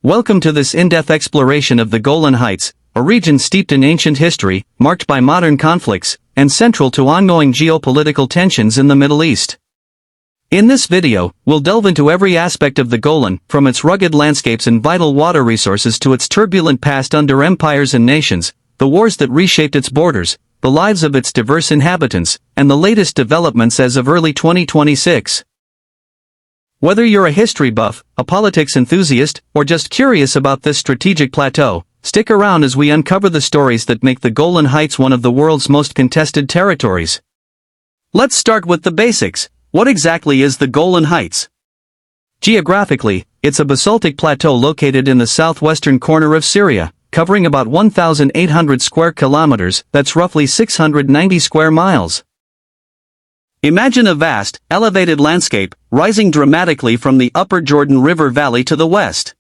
Welcome to this in-depth exploration of the Golan Heights, a region steeped in ancient history, marked by modern conflicts, and central to ongoing geopolitical tensions in the Middle East. In this video, we'll delve into every aspect of the Golan, from its rugged landscapes and vital water resources to its turbulent past under empires and nations, the wars that reshaped its borders, the lives of its diverse inhabitants, and the latest developments as of early 2026. Whether you're a history buff, a politics enthusiast, or just curious about this strategic plateau, stick around as we uncover the stories that make the Golan Heights one of the world's most contested territories. Let's start with the basics. What exactly is the Golan Heights? Geographically, it's a basaltic plateau located in the southwestern corner of Syria, covering about 1,800 square kilometers, that's roughly 690 square miles. Imagine a vast, elevated landscape, rising dramatically from the upper Jordan River Valley to the west.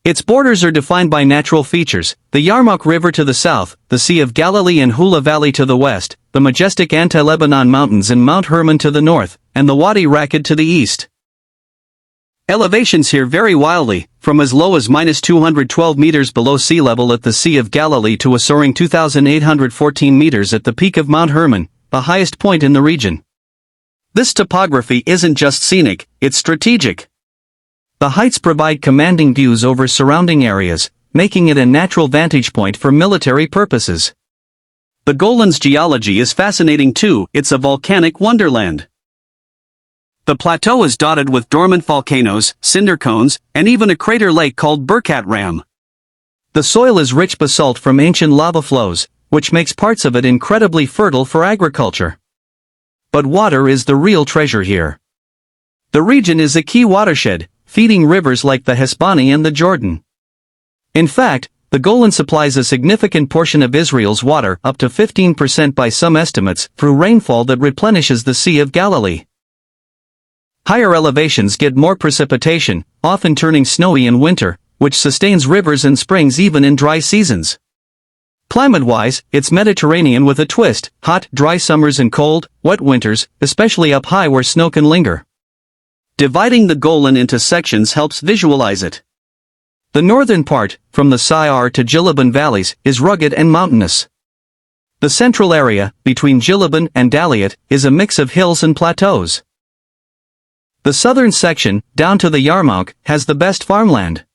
Its borders are defined by natural features: the Yarmouk River to the south, the Sea of Galilee and Hula Valley to the west, the majestic Anti-Lebanon Mountains and Mount Hermon to the north, and the Wadi Rakid to the east. Elevations here vary wildly, from as low as -212 meters below sea level at the Sea of Galilee to a soaring 2,814 meters at the peak of Mount Hermon, the highest point in the region. This topography isn't just scenic, it's strategic. The heights provide commanding views over surrounding areas, making it a natural vantage point for military purposes. The Golan's geology is fascinating too. It's a volcanic wonderland. The plateau is dotted with dormant volcanoes, cinder cones, and even a crater lake called Berkat Ram. The soil is rich basalt from ancient lava flows, which makes parts of it incredibly fertile for agriculture. But water is the real treasure here. The region is a key watershed, feeding rivers like the Hespani and the Jordan. In fact, the Golan supplies a significant portion of Israel's water, up to 15% by some estimates, through rainfall that replenishes the Sea of Galilee. Higher elevations get more precipitation, often turning snowy in winter, which sustains rivers and springs even in dry seasons. Climate-wise, it's Mediterranean with a twist: hot, dry summers and cold, wet winters, especially up high where snow can linger. Dividing the Golan into sections helps visualize it. The northern part, from the Sayar to Jiloban valleys, is rugged and mountainous. The central area, between Jiloban and Daliat, is a mix of hills and plateaus. The southern section, down to the Yarmouk, has the best farmland.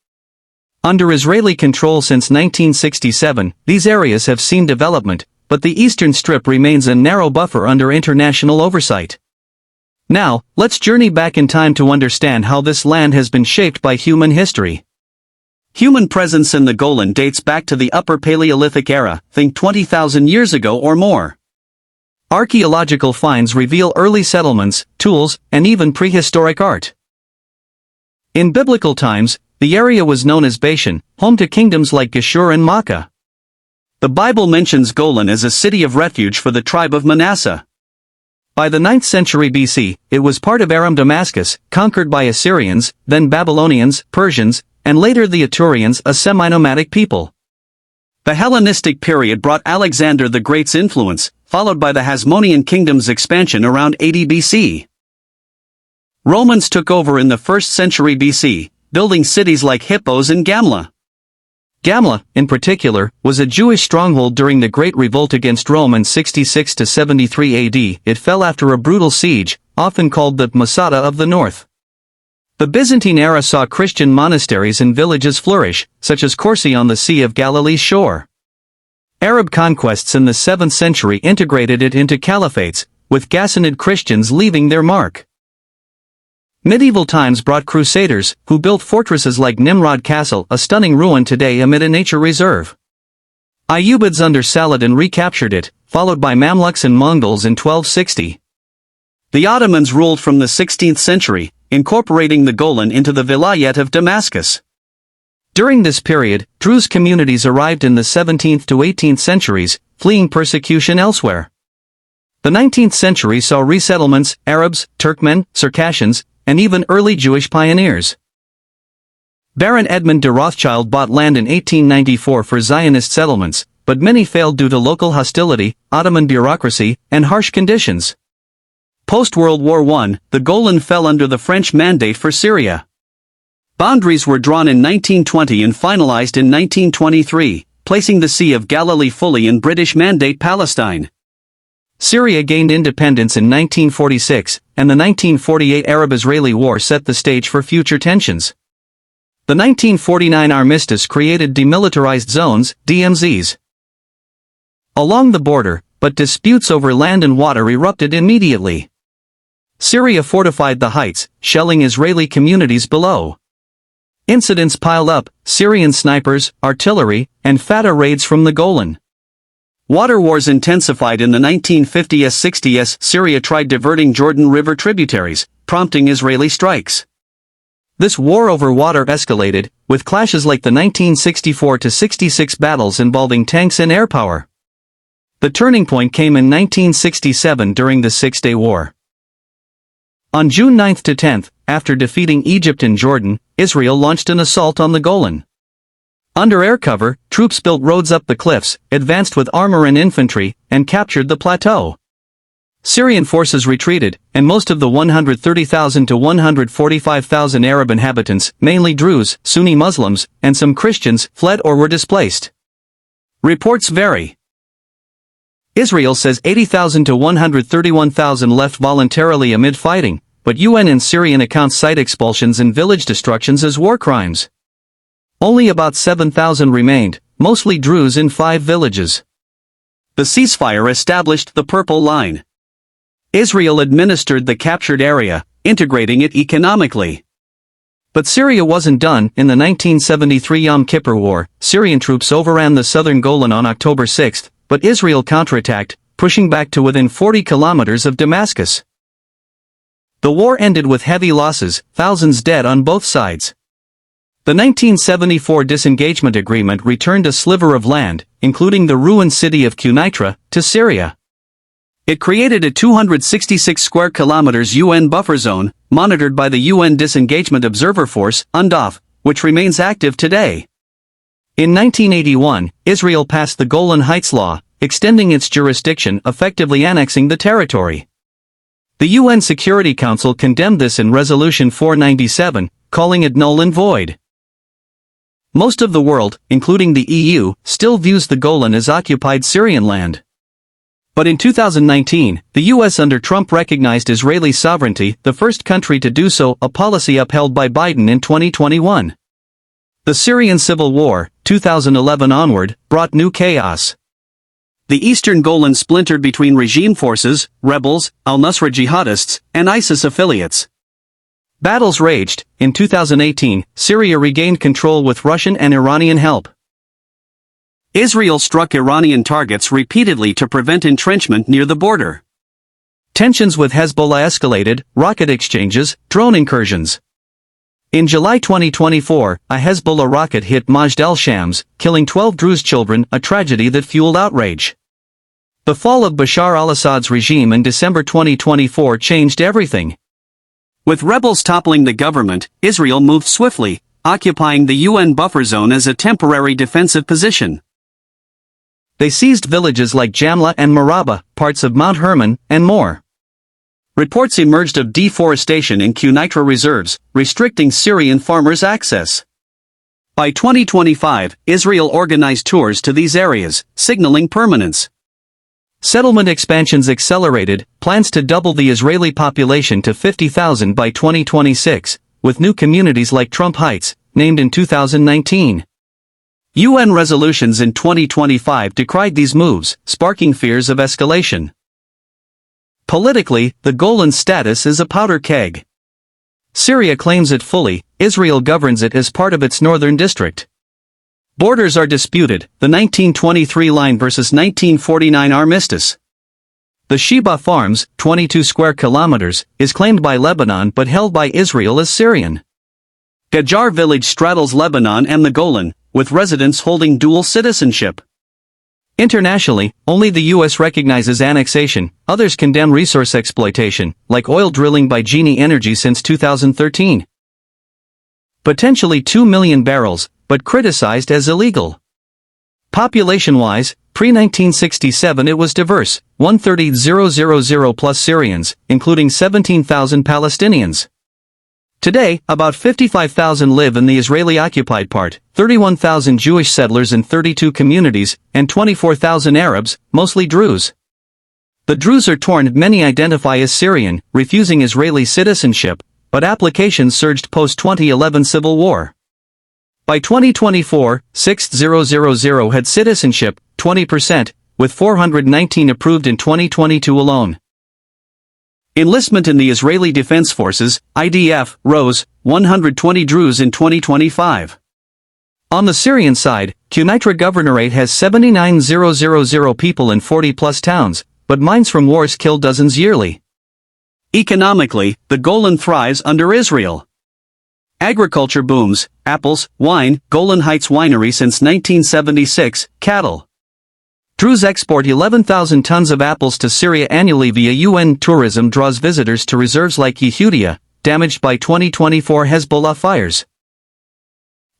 Under Israeli control since 1967, these areas have seen development, but the eastern strip remains a narrow buffer under international oversight. Now, let's journey back in time to understand how this land has been shaped by human history. Human presence in the Golan dates back to the Upper Paleolithic era, think 20,000 years ago or more. Archaeological finds reveal early settlements, tools, and even prehistoric art. In biblical times, the area was known as Bashan, home to kingdoms like Geshur and Makkah. The Bible mentions Golan as a city of refuge for the tribe of Manasseh. By the 9th century BC, it was part of Aram Damascus, conquered by Assyrians, then Babylonians, Persians, and later the Aturians, a semi-nomadic people. The Hellenistic period brought Alexander the Great's influence, followed by the Hasmonean kingdom's expansion around 80 BC. Romans took over in the 1st century BC, building cities like Hippos and Gamla. Gamla, in particular, was a Jewish stronghold during the Great Revolt against Rome in 66 to 73 AD. It fell after a brutal siege, often called the Masada of the North. The Byzantine era saw Christian monasteries and villages flourish, such as Corsi on the Sea of Galilee's shore. Arab conquests in the 7th century integrated it into caliphates, with Ghassanid Christians leaving their mark. Medieval times brought crusaders, who built fortresses like Nimrod Castle, a stunning ruin today amid a nature reserve. Ayyubids under Saladin recaptured it, followed by Mamluks and Mongols in 1260. The Ottomans ruled from the 16th century, incorporating the Golan into the Vilayet of Damascus. During this period, Druze communities arrived in the 17th to 18th centuries, fleeing persecution elsewhere. The 19th century saw resettlements: Arabs, Turkmen, Circassians, and even early Jewish pioneers. Baron Edmund de Rothschild bought land in 1894 for Zionist settlements, but many failed due to local hostility, Ottoman bureaucracy, and harsh conditions. Post-World War I, the Golan fell under the French mandate for Syria. Boundaries were drawn in 1920 and finalized in 1923, placing the Sea of Galilee fully in British Mandate Palestine. Syria gained independence in 1946, and the 1948 Arab-Israeli War set the stage for future tensions. The 1949 armistice created demilitarized zones, DMZs, along the border, but disputes over land and water erupted immediately. Syria fortified the heights, shelling Israeli communities below. Incidents piled up, Syrian snipers, artillery, and Fatah raids from the Golan. Water wars intensified in the 1950s-60s. Syria tried diverting Jordan River tributaries, prompting Israeli strikes. This war over water escalated, with clashes like the 1964-66 battles involving tanks and air power. The turning point came in 1967 during the Six-Day War. On June 9–10, after defeating Egypt and Jordan, Israel launched an assault on the Golan. Under air cover, troops built roads up the cliffs, advanced with armor and infantry, and captured the plateau. Syrian forces retreated, and most of the 130,000 to 145,000 Arab inhabitants, mainly Druze, Sunni Muslims, and some Christians, fled or were displaced. Reports vary. Israel says 80,000 to 131,000 left voluntarily amid fighting, but UN and Syrian accounts cite expulsions and village destructions as war crimes. Only about 7,000 remained, mostly Druze in 5 villages. The ceasefire established the Purple Line. Israel administered the captured area, integrating it economically. But Syria wasn't done. In the 1973 Yom Kippur War, Syrian troops overran the southern Golan on October 6, but Israel counterattacked, pushing back to within 40 kilometers of Damascus. The war ended with heavy losses, thousands dead on both sides. The 1974 disengagement agreement returned a sliver of land, including the ruined city of Quneitra, to Syria. It created a 266 square kilometers UN buffer zone, monitored by the UN Disengagement Observer Force, UNDOF, which remains active today. In 1981, Israel passed the Golan Heights Law, extending its jurisdiction, effectively annexing the territory. The UN Security Council condemned this in Resolution 497, calling it null and void. Most of the world, including the EU, still views the Golan as occupied Syrian land. But in 2019, the US under Trump recognized Israeli sovereignty, the first country to do so, a policy upheld by Biden in 2021. The Syrian civil war, 2011 onward, brought new chaos. The eastern Golan splintered between regime forces, rebels, al-Nusra jihadists, and ISIS affiliates. Battles raged. In 2018, Syria regained control with Russian and Iranian help. Israel struck Iranian targets repeatedly to prevent entrenchment near the border. Tensions with Hezbollah escalated, rocket exchanges, drone incursions. In July 2024, a Hezbollah rocket hit Majd al-Shams, killing 12 Druze children, a tragedy that fueled outrage. The fall of Bashar al-Assad's regime in December 2024 changed everything. With rebels toppling the government, Israel moved swiftly, occupying the UN buffer zone as a temporary defensive position. They seized villages like Jamla and Maraba, parts of Mount Hermon, and more. Reports emerged of deforestation in Quneitra reserves, restricting Syrian farmers' access. By 2025, Israel organized tours to these areas, signaling permanence. Settlement expansions accelerated, plans to double the Israeli population to 50,000 by 2026, with new communities like Trump Heights, named in 2019. UN resolutions in 2025 decried these moves, sparking fears of escalation. Politically, the Golan's status is a powder keg. Syria claims it fully, Israel governs it as part of its northern district. Borders are disputed, the 1923 line versus 1949 armistice. The Sheba Farms, 22 square kilometers, is claimed by Lebanon but held by Israel as Syrian. Gajar village straddles Lebanon and the Golan, with residents holding dual citizenship. Internationally, only the US recognizes annexation, others condemn resource exploitation, like oil drilling by Genie Energy since 2013. Potentially 2 million barrels, but criticized as illegal. Population-wise, pre-1967 it was diverse, 130,000 plus Syrians, including 17,000 Palestinians. Today, about 55,000 live in the Israeli-occupied part, 31,000 Jewish settlers in 32 communities, and 24,000 Arabs, mostly Druze. The Druze are torn. Many identify as Syrian, refusing Israeli citizenship, but applications surged post-2011 civil war. By 2024, 6,000 had citizenship, 20%, with 419 approved in 2022 alone. Enlistment in the Israeli Defense Forces, IDF, rose, 120 Druze in 2025. On the Syrian side, Quneitra Governorate has 79,000 people in 40-plus towns, but mines from wars kill dozens yearly. Economically, the Golan thrives under Israel. Agriculture booms, apples, wine, Golan Heights winery since 1976, cattle. Druze export 11,000 tons of apples to Syria annually via UN. Tourism draws visitors to reserves like Yehudia, damaged by 2024 Hezbollah fires.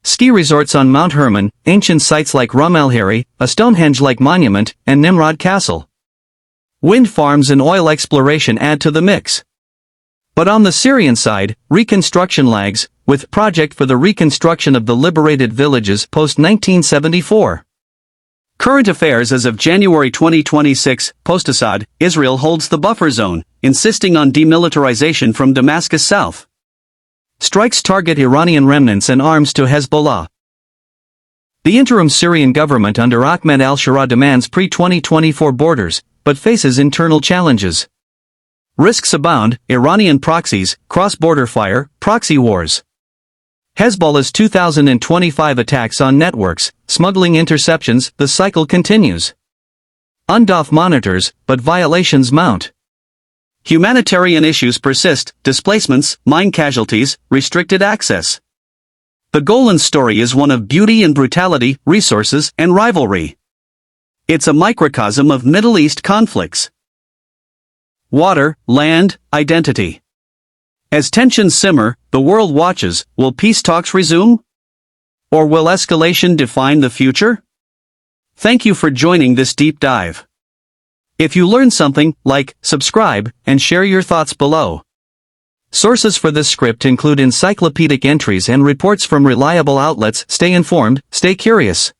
Ski resorts on Mount Hermon, ancient sites like Rum El Harry, a Stonehenge-like monument, and Nimrod Castle. Wind farms and oil exploration add to the mix. But on the Syrian side, reconstruction lags, with project for the reconstruction of the liberated villages post-1974. Current affairs as of January 2026, post-Assad, Israel holds the buffer zone, insisting on demilitarization from Damascus south. Strikes target Iranian remnants and arms to Hezbollah. The interim Syrian government under Ahmed al-Shara demands pre-2024 borders, but faces internal challenges. Risks abound: Iranian proxies, cross-border fire, proxy wars. Hezbollah's 2025 attacks on networks, smuggling interceptions, the cycle continues. UNDOF monitors, but violations mount. Humanitarian issues persist: displacements, mine casualties, restricted access. The Golan story is one of beauty and brutality, resources and rivalry. It's a microcosm of Middle East conflicts. Water, land, identity. As tensions simmer, the world watches. Will peace talks resume? Or will escalation define the future? Thank you for joining this deep dive. If you learned something, like, subscribe, and share your thoughts below. Sources for this script include encyclopedic entries and reports from reliable outlets. Stay informed, stay curious.